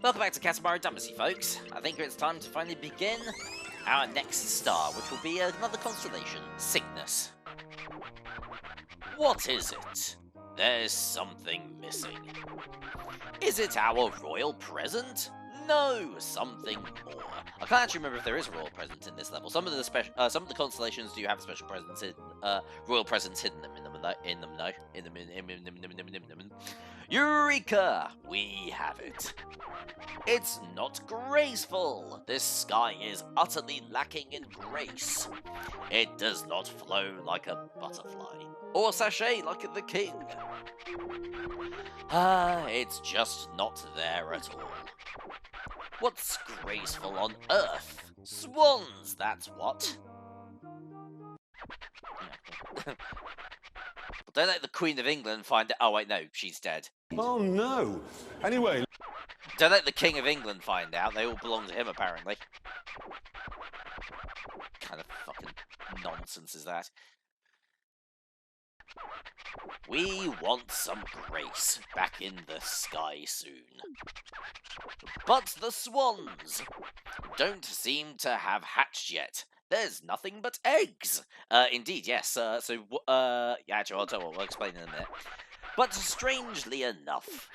Welcome back to Katamari Damacy, folks. I think it's time to finally begin our next star, which will be another constellation, Cygnus. What is it? There's something missing. Is it our royal present? No, something more. I can't actually remember if there is a royal present in this level. Some of the constellations do have special presents in royal presents hidden in them. Eureka! We have it. It's not graceful. This sky is utterly lacking in grace. It does not flow like a butterfly, or sashay like the king. It's just not there at all. What's graceful on Earth? Swans, that's what. Don't let the Queen of England find it. Oh wait, no, she's dead. Oh no. Anyway. Don't let the King of England find out. They all belong to him, apparently. What kind of fucking nonsense is that? We want some grace back in the sky soon. But the swans don't seem to have hatched yet. There's nothing but eggs. Indeed, yes. Actually, I'll tell you what, we'll explain in a minute. But strangely enough,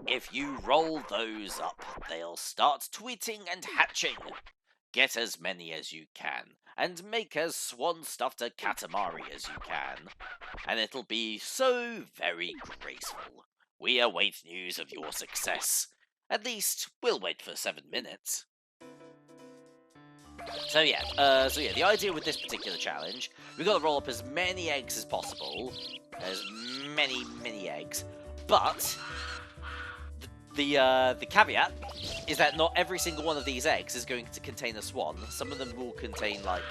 if you roll those up, they'll start tweeting and hatching. Get as many as you can, and make as swan-stuffed a Katamari as you can, and it'll be so very graceful. We await news of your success. At least, we'll wait for 7 minutes. So yeah, the idea with this particular challenge, we've got to roll up as many eggs as possible, as many eggs, but the caveat is that not every single one of these eggs is going to contain a swan. Some of them will contain, like,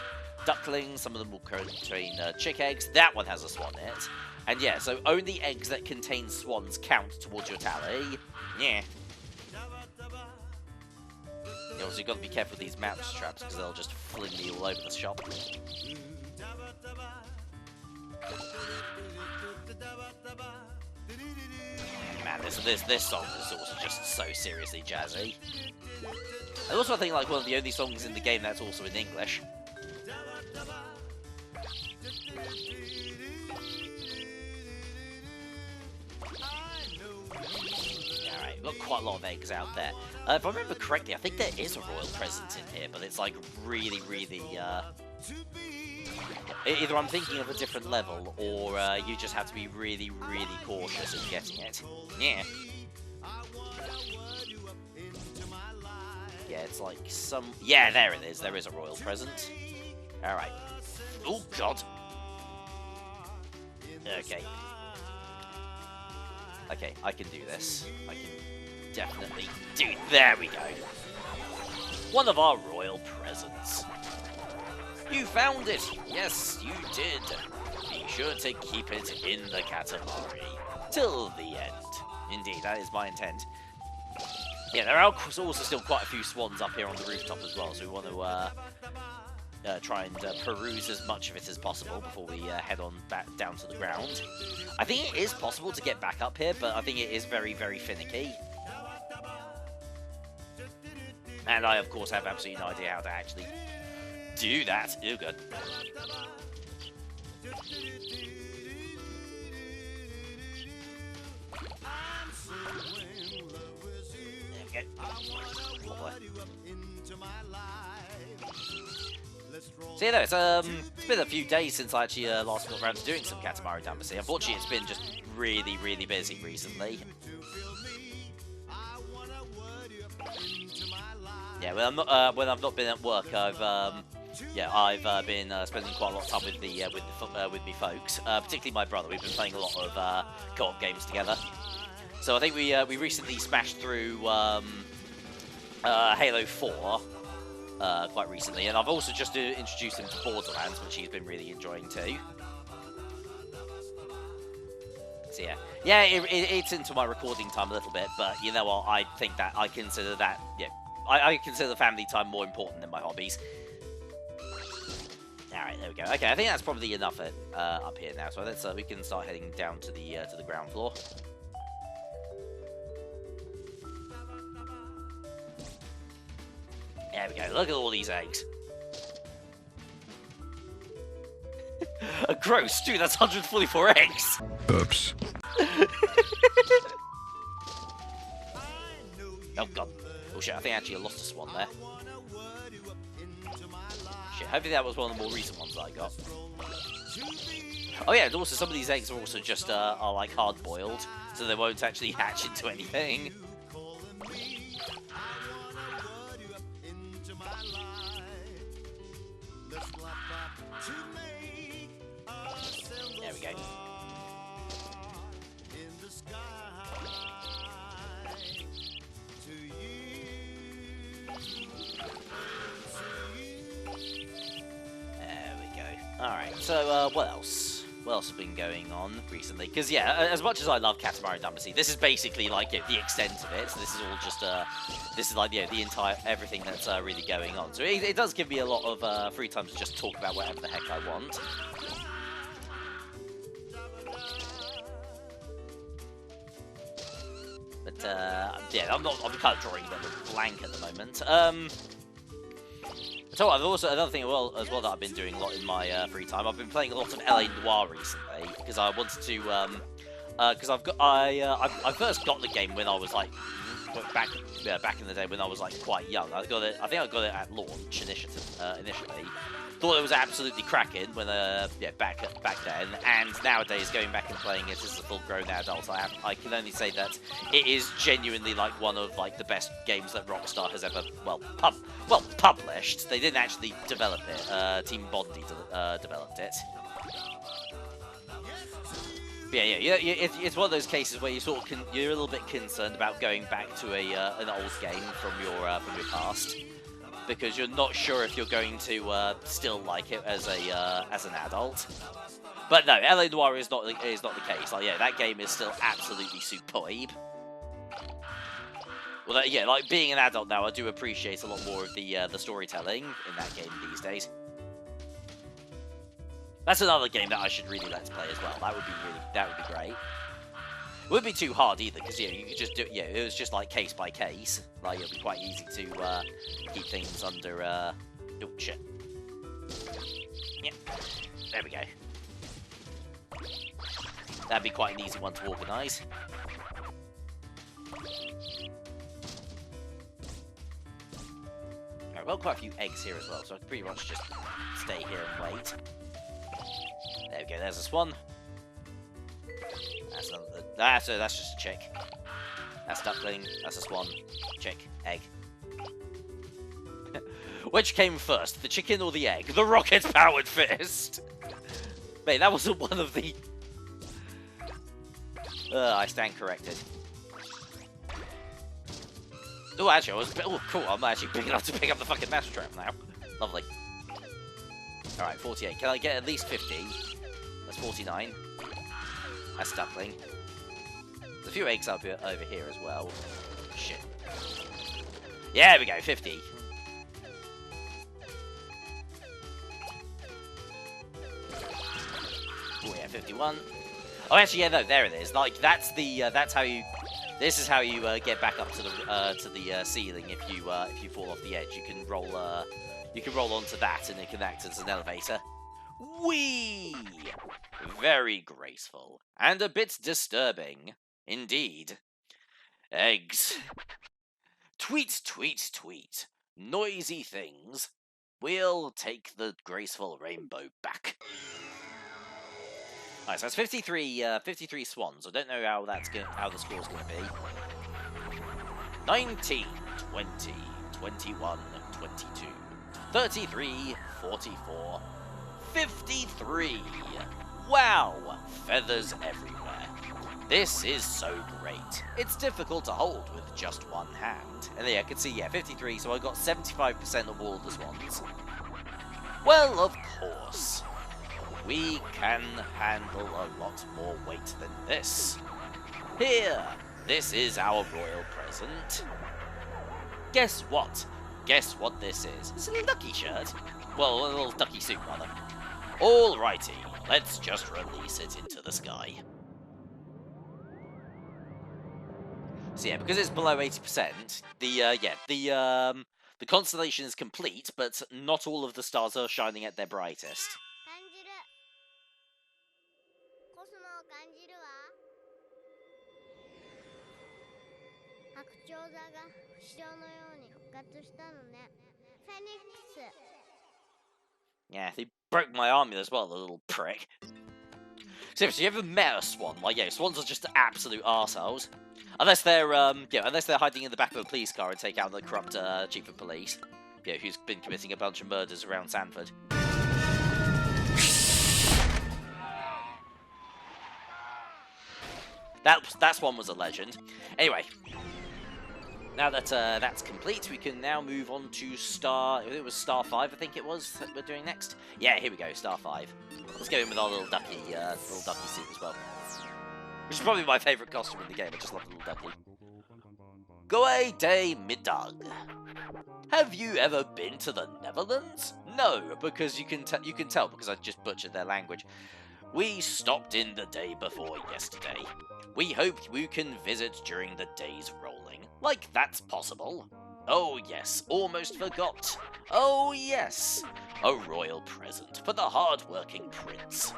ducklings, some of them will contain chick eggs. That one has a swan in it. And yeah, so only eggs that contain swans count towards your tally. Yeah. You also got to be careful with these mouse traps, because they'll just fling me all over the shop. Man, this song is also just so seriously jazzy. And also I think like one of the only songs in the game that's also in English. Alright, we've got quite a lot of eggs out there. If I remember correctly, I think there is a royal present in here, but it's like really, either I'm thinking of a different level, or you just have to be really cautious in getting it. Yeah. Yeah, it's like some... Yeah, there it is. There is a royal present. Alright. Oh, God. Okay. Okay, I can do this. I can definitely do... There we go. One of our royal presents. You found it! Yes, you did. Be sure to keep it in the Katamari till the end. Indeed, that is my intent. Yeah, there are also still quite a few swans up here on the rooftop as well, so we want to try and peruse as much of it as possible before we head on back down to the ground. I think it is possible to get back up here, but I think it is very finicky. And I, of course, have absolutely no idea how to actually do that. Oh, good. There we go. So yeah, it's been a few days since I actually last got around to doing some Katamari Damacy. Unfortunately, it's been just really busy recently. Yeah, when I've not been at work, I've been spending quite a lot of time with me folks, particularly my brother. We've been playing a lot of co-op games together. So I think we recently smashed through Halo 4 quite recently, and I've also just introduced him to Borderlands, which he's been really enjoying too. So yeah, it's into my recording time a little bit, but you know what? I think that I consider that I consider family time more important than my hobbies. Alright, there we go. Okay, I think that's probably enough up here now, so let's we can start heading down to the ground floor. There we go. Look at all these eggs. Gross, dude. That's 144 eggs. Oops. Oh god. Oh shit, I think actually I lost a swan there. Shit, hopefully that was one of the more recent ones that I got. Oh yeah, and also some of these eggs are also just are like hard boiled, so they won't actually hatch into anything. There we go. Alright, so what else? What else has been going on recently? Because yeah, as much as I love Katamari Damacy, this is basically like the extent of it. So this is all just this is like the entire everything that's really going on. So it does give me a lot of free time to just talk about whatever the heck I want. But yeah, I'm kind of drawing a blank at the moment. So another thing as well that I've been doing a lot in my free time. I've been playing a lot of LA Noire recently because I wanted to because I first got the game when I was like back in the day when I was like quite young. I think I got it at launch initially. Thought it was absolutely cracking when back then, and nowadays going back and playing it as a full-grown adult, I can only say that it is genuinely like one of like the best games that Rockstar has ever published. They didn't actually develop it. Team Bondi developed it. But yeah, it's one of those cases where you're a little bit concerned about going back to an old game from your past, because you're not sure if you're going to still like it as an adult. But no, LA Noire is not the case. Like yeah, that game is still absolutely superb. Well, yeah, like being an adult now, I do appreciate a lot more of the storytelling in that game these days. That's another game that I should really let's play as well. That would be great. It wouldn't be too hard either, because you could just do it was just like case by case. Like it'll be quite easy to keep things under oh shit. Yeah. There we go. That'd be quite an easy one to organise. Alright, well, quite a few eggs here as well, so I can pretty much just stay here and wait. There we go, there's a swan. That's just a chick. That's duckling, that's a swan, chick, egg. Which came first, the chicken or the egg? The rocket-powered fist! Mate, that wasn't one of the... I stand corrected. Oh, actually, cool, I'm actually big enough to pick up the fucking mousetrap now. Lovely. Alright, 48. Can I get at least 50? That's 49. That's duckling. There's a few eggs up here, over here as well. Shit. Yeah, there we go, 50. Oh yeah, 51. Oh, actually, yeah, no, there it is. Like that's how you. This is how you get back up to the ceiling if you fall off the edge. You can roll onto that, and it can act as an elevator. Whee! Very graceful and a bit disturbing, indeed. Eggs. Tweet, tweet, tweet. Noisy things. We'll take the graceful rainbow back. Alright, so that's 53 swans. I don't know how the score's going to be. 19, 20, 21, 22, 33, 44, 53. Wow, feathers everywhere. This is so great. It's difficult to hold with just one hand. And there, I can see, yeah, 53, so I got 75% of all the swans. Well, of course. We can handle a lot more weight than this. Here, this is our royal present. Guess what? Guess what this is? It's a little ducky shirt. Well, a little ducky suit, rather. Alrighty, let's just release it into the sky. So yeah, because it's below 80%, the The constellation is complete, but not all of the stars are shining at their brightest. Yeah, they broke my arm as well, the little prick. Seriously, you ever met a swan? Like, yeah, swans are just absolute arseholes. Unless they're, unless they're hiding in the back of a police car and take out the corrupt chief of police. Yeah, who's been committing a bunch of murders around Sanford. That swan was a legend. Anyway, now that that's complete, we can now move on to it was Star 5, I think it was, that we're doing next. Yeah, here we go, Star 5. Let's go in with our little ducky suit as well. Which is probably my favourite costume in the game, I just love the little ducky. Goeie de middag. Have you ever been to the Netherlands? No, because you can tell because I just butchered their language. We stopped in the day before yesterday. We hope you can visit during the day's rolling. Like that's possible. Oh yes, almost forgot. Oh yes, a royal present for the hard-working prince.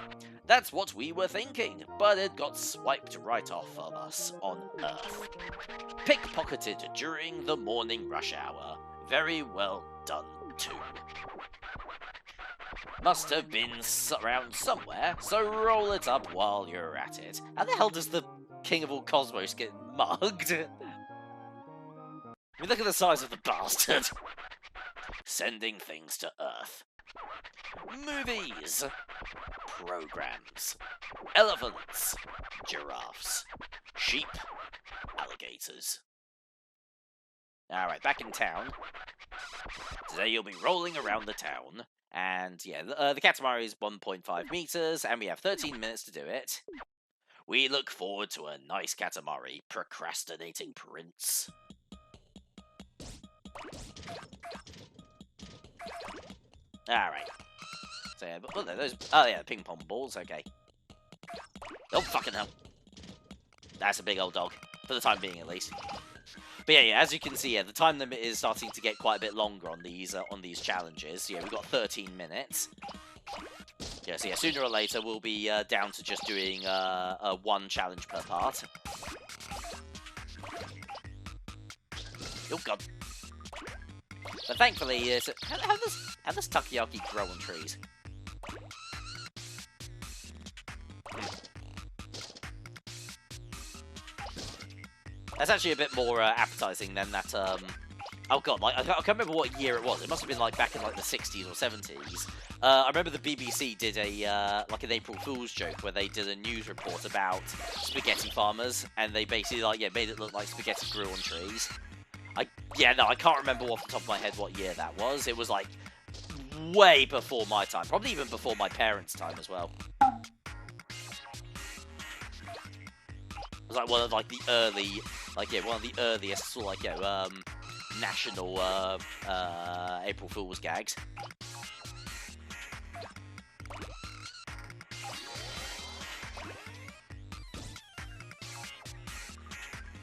That's what we were thinking, but it got swiped right off of us on Earth. Pickpocketed during the morning rush hour. Very well done, too. Must have been around somewhere, so roll it up while you're at it. How the hell does the King of all Cosmos get mugged? I mean, look at the size of the bastard. Sending things to Earth. Movies. Programs. Elephants. Giraffes. Sheep. Alligators. Alright, back in town. Today you'll be rolling around the town. And yeah, the Katamari is 1.5 meters, and we have 13 minutes to do it. We look forward to a nice Katamari, procrastinating prince. Alright. So yeah, what are those? Oh yeah, ping pong balls, okay. Oh, fucking hell. That's a big old dog. For the time being, at least. But yeah, as you can see, the time limit is starting to get quite a bit longer on these challenges. Yeah, we've got 13 minutes. Yeah, so yeah, sooner or later we'll be down to just doing one challenge per part. Oh god. But thankfully, how does takoyaki grow on trees? That's actually a bit more appetizing than that, oh god, like, I can't remember what year it was. It must have been, like, back in, like, the 60s or 70s. I remember the BBC did like, an April Fool's joke where they did a news report about spaghetti farmers, and they basically, like, yeah, made it look like spaghetti grew on trees. I can't remember off the top of my head what year that was. It was, like, way before my time. Probably even before my parents' time as well. It was, like, one of, like, the early... Like, yeah, one of the earliest, sort of, like, you know, national, April Fool's gags.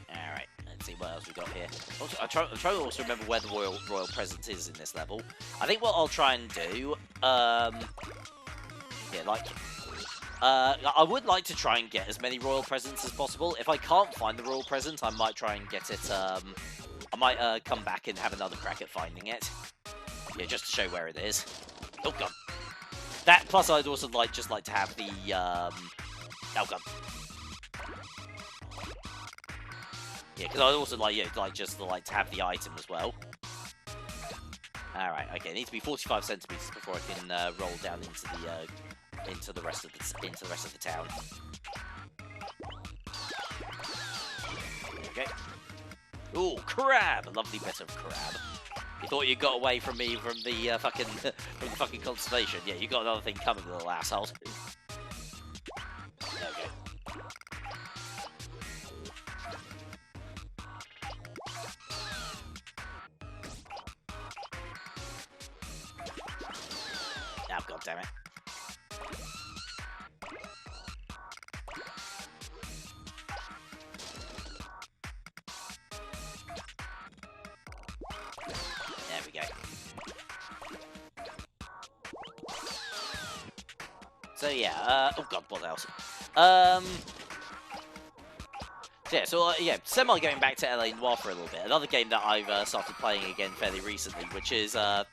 Alright, let's see what else we got here. Also, I'm trying to also remember where the royal presence is in this level. I think what I'll try and do, yeah, like... I would like to try and get as many royal presents as possible. If I can't find the royal present, I might try and get it, I might come back and have another crack at finding it. Yeah, just to show where it is. Oh god. That, plus I'd also just like to have the, oh god. Yeah, because I'd also like, yeah, just like to have the item as well. Alright, okay, it needs to be 45 centimeters before I can roll down into the rest of the town. Okay. Ooh, crab! A lovely bit of crab. You thought you got away from me from the fucking constellation? Yeah, you got another thing coming, little assholes. Okay. Oh, god damn it. There we go. So yeah, oh god, what else? Yeah, semi going back to LA Noire for a little bit. Another game that I've started playing again fairly recently, which is a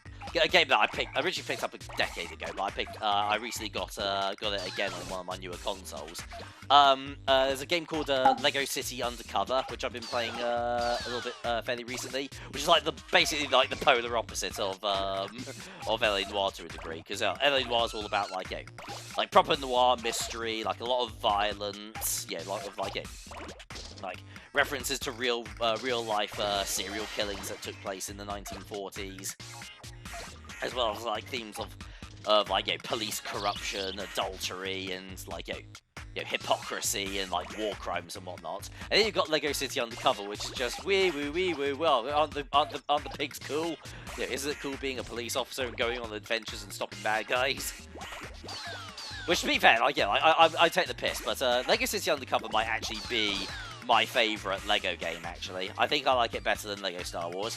game that I originally picked up a decade ago, but I recently got it again on one of my newer consoles. There's a game called Lego City Undercover, which I've been playing a little bit fairly recently, which is like basically like the polar opposite of LA Noire to a degree, because LA Noire is all about like proper noir mystery, like a lot of violence, yeah, a lot of like references to real life serial killings that took place in the 1940s, as well as like themes of police corruption, adultery, and hypocrisy and like war crimes and whatnot. And then you've got Lego City Undercover, which is just wee. Well, aren't the pigs cool? Yeah, isn't it cool being a police officer and going on adventures and stopping bad guys? Which, to be fair, I take the piss, but Lego City Undercover might actually be my favourite Lego game. Actually, I think I like it better than Lego Star Wars.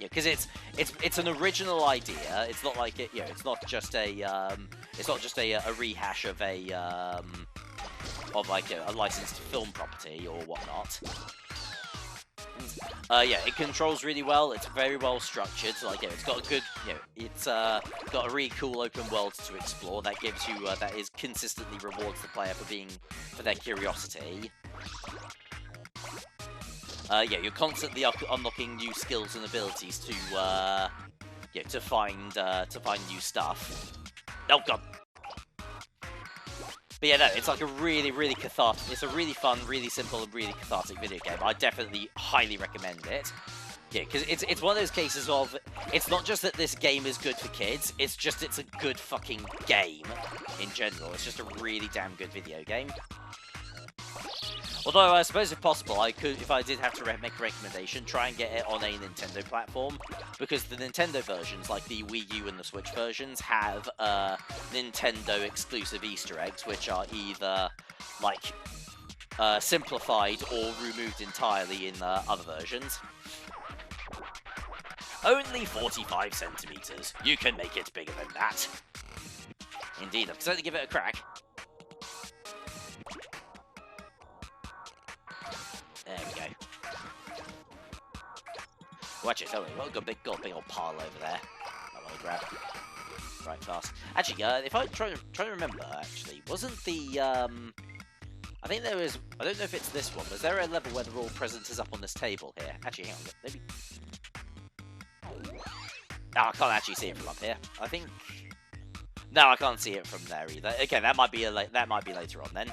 Yeah, because it's an original idea. It's not like it. It's not just a rehash of a licensed film property or whatnot. Yeah, it controls really well. It's very well structured. It's got a good, it's got a really cool open world to explore that gives you that is consistently rewards the player for their curiosity. Yeah, you're constantly unlocking new skills and abilities to find new stuff. Oh god. But yeah, no, it's like a really cathartic. It's a really fun, really simple, and really cathartic video game. I definitely highly recommend it. Yeah, because it's one of those cases of it's not just that this game is good for kids. It's a good fucking game in general. It's just a really damn good video game. Although I suppose if possible, I could, if I did have to make a recommendation, try and get it on a Nintendo platform, because the Nintendo versions, like the Wii U and the Switch versions, have Nintendo exclusive Easter eggs, which are either simplified or removed entirely in other versions. Only 45 centimeters. You can make it bigger than that. Indeed, I can certainly give it a crack. There we go. Watch it, oh, we've got a big old pile over there. I want to grab right fast. Actually, if I try to remember, actually, wasn't the I think there was. I don't know if it's this one. Was there a level where the raw present is up on this table here? Actually, hang on, maybe. No, I can't actually see it from up here. I think. No, I can't see it from there either. Okay, that might be later on then.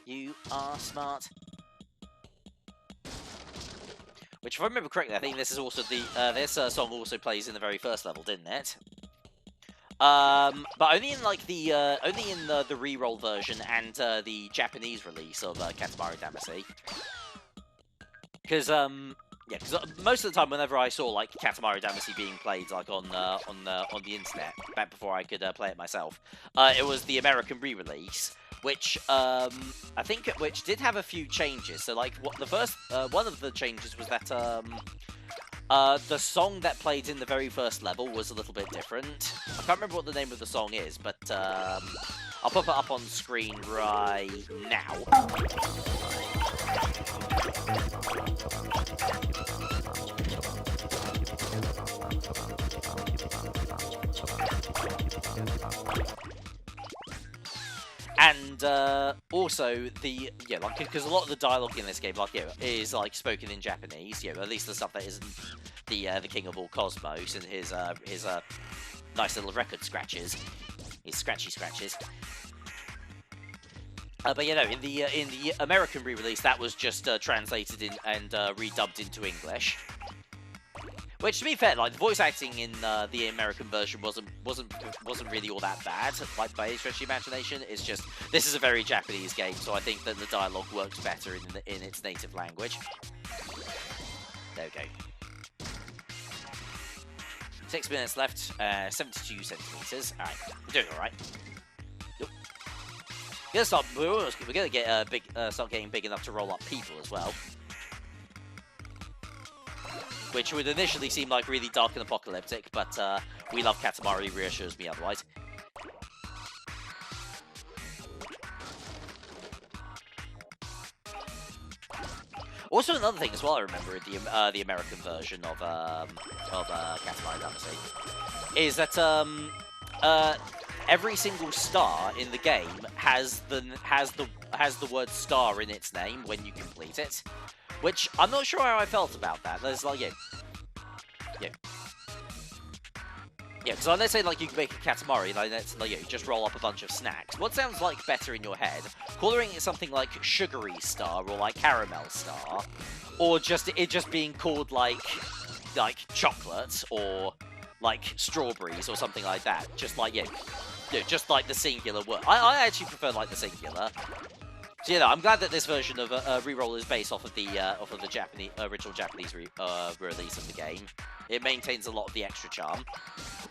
You are smart. Which, if I remember correctly, I think this is also the this song also plays in the very first level, didn't it? But only in the re-roll version and the Japanese release of Katamari Damacy. Because because most of the time, whenever I saw like Katamari Damacy being played like on the internet back before I could play it myself, it was the American re-release, which which did have a few changes. So like what the first one of the changes was that the song that played in the very first level was a little bit different. I can't remember what the name of the song is, but I'll pop it up on screen right now. And also because a lot of the dialogue in this game, is like spoken in Japanese. At least the stuff that isn't the King of All Cosmos and his nice little record scratches, his scratchy scratches. But in the American re-release, that was just translated in and redubbed into English. Which, to be fair, like the voice acting in the American version wasn't really all that bad, like by any stretch of the imagination. It's just this is a very Japanese game, so I think that the dialogue works better in its native language. There we go. 6 minutes left. 72 centimeters. All right, we're doing all right. We're gonna get start getting big enough to roll up people as well. which would initially seem like really dark and apocalyptic, but we love Katamari, reassures me otherwise. Also, another thing as well I remember in the American version of Katamari Damacy is that every single star in the game has the word star in its name when you complete it, which I'm not sure how I felt about that. There's like yeah, because let's say like you can make a Katamari, like you just roll up a bunch of snacks. What sounds like better in your head? Calling it something like sugary star or like caramel star, or it just being called like chocolate or like strawberries or something like that. Just like just like the singular word. I actually prefer like the singular. So yeah, I'm glad that this version of Reroll is based off of the original Japanese release of the game. It maintains a lot of the extra charm.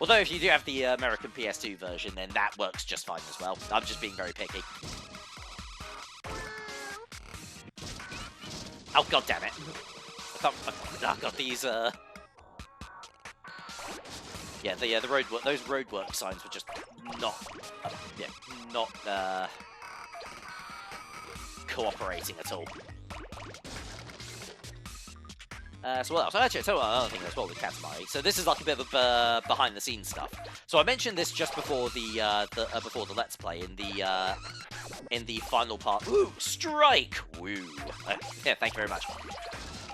Although if you do have the American PS2 version, then that works just fine as well. I'm just being very picky. Oh god damn it! Oh god, these yeah, the roadwork, those roadwork signs were just not cooperating at all. So what else? Actually, I'll tell you another thing as well with Katamari. So this is like a bit of behind-the-scenes stuff. So I mentioned this just before before the Let's Play in the final part. Ooh, strike! Woo! Yeah, thank you very much.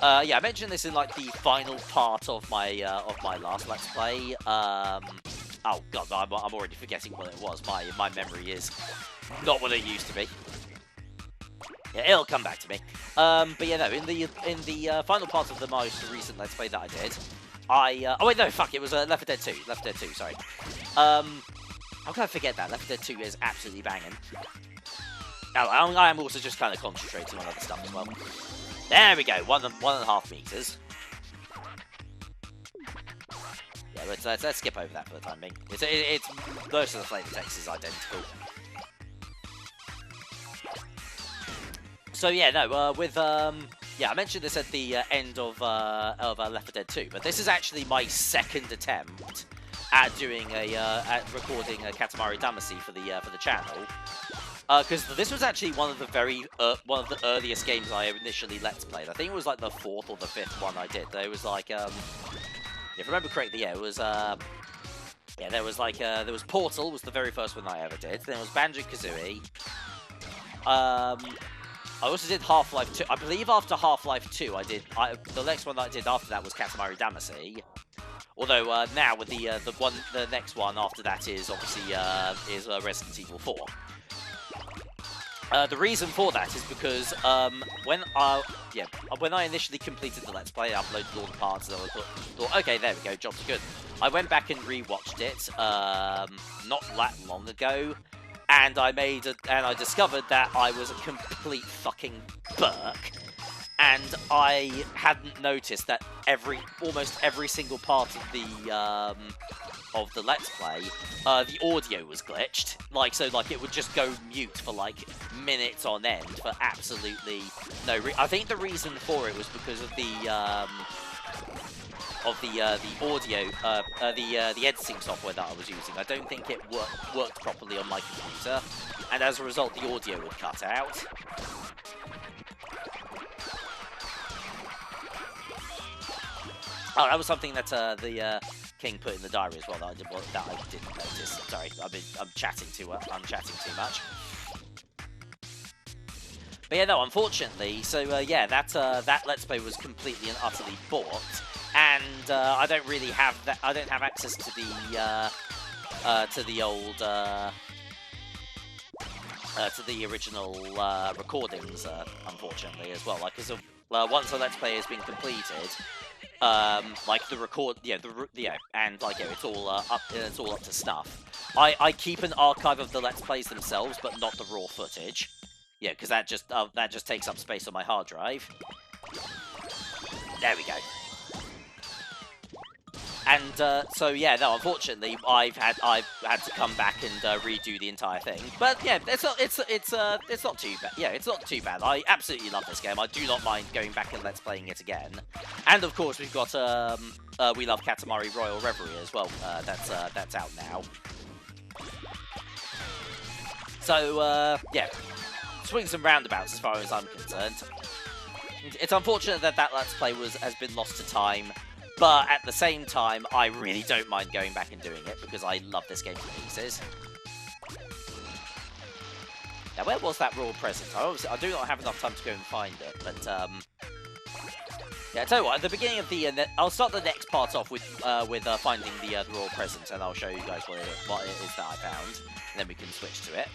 Yeah, I mentioned this in like the final part of my last Let's Play. Oh god, I'm already forgetting what it was. My memory is not what it used to be. Yeah, it'll come back to me. But yeah, no, in the final part of the most recent Let's Play that I did, oh wait, no, fuck, it was Left 4 Dead 2. Left 4 Dead 2, sorry. How can I forget that? Left 4 Dead 2 is absolutely banging. Oh, I am also just kind of concentrating on other stuff as well. There we go, 1.5 meters. Yeah, let's skip over that for the time being. It's most of the flavor text is identical. So yeah, no, yeah, I mentioned this at the end of Left 4 Dead 2, but this is actually my second attempt at doing at recording a Katamari Damacy for the channel, because this was actually one of the earliest games I initially Let's Played. I think it was like the 4th or the 5th one I did. There was like, if I remember correctly, yeah, it was yeah, there was like there was Portal was the very first one I ever did. Then it was Banjo-Kazooie. I also did Half-Life 2. I believe after Half-Life 2, the next one that I did after that was Katamari Damacy. Although now with the next one after that is obviously Resident Evil 4. The reason for that is because when I initially completed the Let's Play, I uploaded all the parts, and I thought, okay, there we go, job's good. I went back and rewatched it not that long ago. And I discovered that I was a complete fucking Burk, and I hadn't noticed that almost every single part of the Let's Play, the audio was glitched. So it would just go mute for like minutes on end for absolutely no reason. I think the reason for it was because of the audio, the editing software that I was using. I don't think it worked properly on my computer, and as a result, the audio would cut out. Oh, that was something that the King put in the diary as well that I didn't notice. Sorry, I'm chatting too much. But yeah, no, unfortunately, so yeah, that Let's Play was completely and utterly bought. And I don't really have that. I don't have access to the old to the original recordings, unfortunately, as well. Like, because once the Let's Play has been completed, like the record, and like it's all up to snuff. I keep an archive of the Let's Plays themselves, but not the raw footage. Yeah, because that just takes up space on my hard drive. There we go. And so yeah, no, unfortunately, I've had to come back and redo the entire thing. But yeah, it's not too bad. Yeah, it's not too bad. I absolutely love this game. I do not mind going back and let's playing it again. And of course, we've got We Love Katamari Royal Reverie as well. That's out now. So yeah, swings and roundabouts as far as I'm concerned. It's unfortunate that Let's Play has been lost to time. But at the same time, I really don't mind going back and doing it because I love this game to pieces. Now, where was that raw present? I do not have enough time to go and find it, but yeah. I tell you what, at the beginning of the, I'll start the next part off with finding the raw present, and I'll show you guys what it is that I found, and then we can switch to it.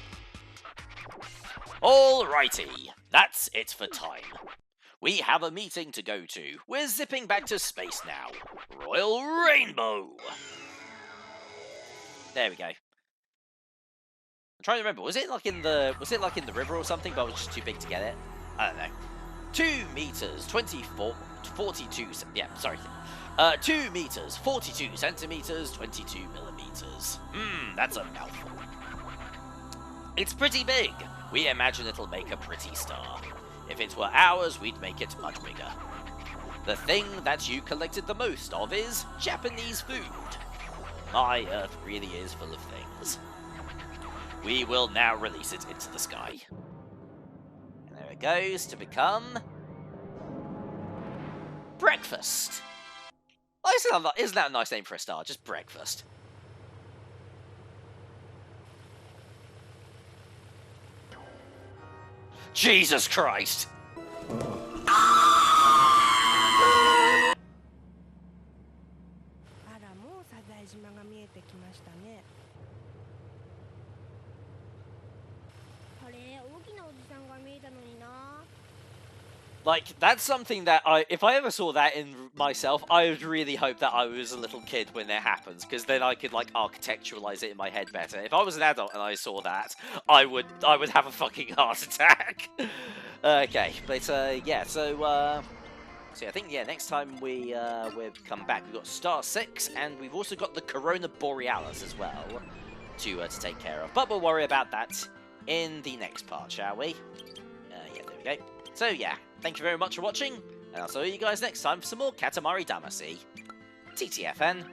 Alrighty, that's it for time. We have a meeting to go to. We're zipping back to space now. Royal Rainbow! There we go. I'm trying to remember, was it like in the river or something, but I was just too big to get it? I don't know. 2 meters, 42, yeah, sorry. 2 meters, 42 centimeters, 22 millimeters. That's a mouthful. It's pretty big. We imagine it'll make a pretty star. If it were ours, we'd make it much bigger. The thing that you collected the most of is Japanese food. My Earth really is full of things. We will now release it into the sky. And there it goes to become... breakfast. Oh, isn't that a nice name for a star? Just breakfast. Jesus Christ! Like, that's something that if I ever saw that in myself, I would really hope that I was a little kid when it happens, because then I could, like, architecturalize it in my head better. If I was an adult and I saw that, I would have a fucking heart attack. Okay, but, yeah, so I think, yeah, next time we'll come back, we've got Star 6, and we've also got the Corona Borealis as well to take care of. But we'll worry about that in the next part, shall we? Yeah, there we go. So yeah, thank you very much for watching, and I'll see you guys next time for some more Katamari Damacy. TTFN.